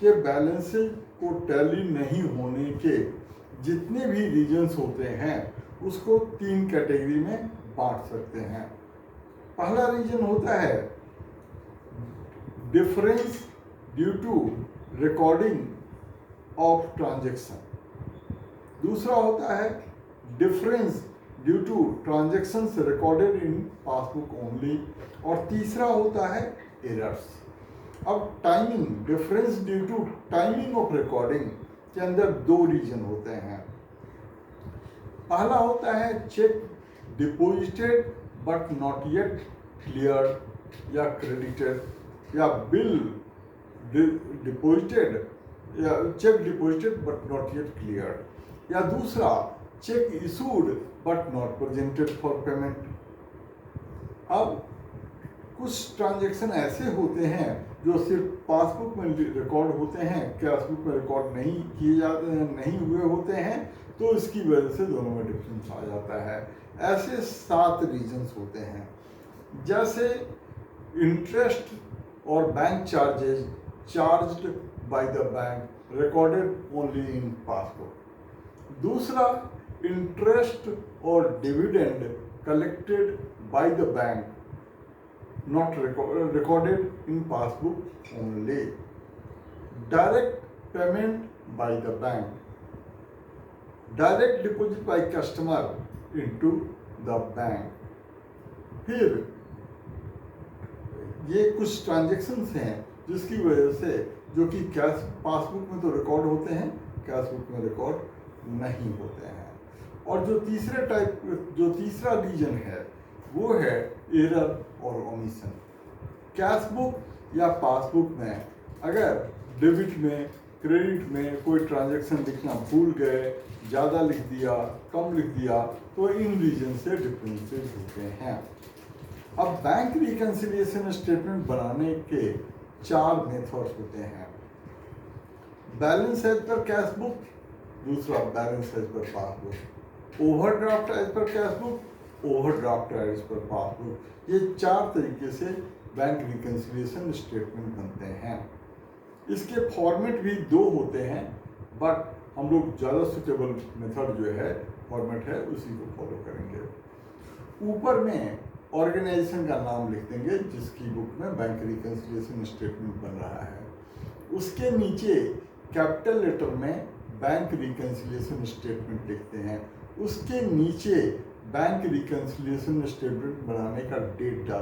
कि बैलेंसेज को टैली नहीं होने के जितने भी रीजन्स होते हैं उसको 3 कैटेगरी में बांट सकते हैं। पहला रीजन होता है difference due to recording of transaction, दूसरा होता है difference due to transactions recorded in passbook only, और तीसरा होता है एरर्स। अब timing, difference due to timing of recording के अंदर 2 रीजन होते हैं। पहला होता है cheque deposited but not yet clear या क्रेडिटेड, या बिल डिपॉजिटेड या cheque deposited but not yet clear, या दूसरा cheque issued but not presented for payment. अब कुछ ट्रांजैक्शन ऐसे होते हैं जो सिर्फ पासबुक में रिकॉर्ड होते हैं, कैशबुक में रिकॉर्ड नहीं किए जाते हैं, नहीं हुए होते हैं, तो इसकी वजह से दोनों में डिफरेंस आ जाता है। ऐसे 7 रीजन्स होते हैं, जैसे इंटरेस्ट और bank charges charged by the bank recorded only in passbook, दूसरा इंटरेस्ट और dividend collected by the bank not recorded in passbook only, direct payment by the bank, direct deposit by customer into the bank। फिर ये कुछ transactions हैं जिसकी वजह से, जो कि कैश पासबुक में तो रिकॉर्ड होते हैं, कैशबुक में रिकॉर्ड नहीं होते हैं। और जो तीसरा रीजन है वो है एरर और ओमिशन। कैशबुक या पासबुक में अगर डेबिट में, क्रेडिट में कोई ट्रांजैक्शन लिखना भूल गए, ज़्यादा लिख दिया, कम लिख दिया, तो इन रीजन से डिफरेंसेस होते हैं। अब बैंक रिकंसिलिएशन स्टेटमेंट बनाने के 4 मेथड्स होते हैं। बैलेंस एज पर कैशबुक, दूसरा balance as per passbook, overdraft as per cashbook, overdraft as per passbook. ये 4 तरीके से बैंक रिकंसिलिएशन स्टेटमेंट बनते हैं। इसके फॉर्मेट भी 2 होते हैं, बट हम लोग ज़्यादा सुटेबल मेथड जो है, फॉर्मेट है, उसी को फॉलो करेंगे। ऊपर में ऑर्गेनाइजेशन का नाम लिख देंगे जिसकी बुक में बैंक रिकंसिलिएशन स्टेटमेंट बन रहा है। उसके नीचे कैपिटल लेटर में बैंक रिकंसिलिएशन स्टेटमेंट लिखते हैं। उसके नीचे बैंक रिकंसिलिएशन स्टेटमेंट बनाने का डेट डाल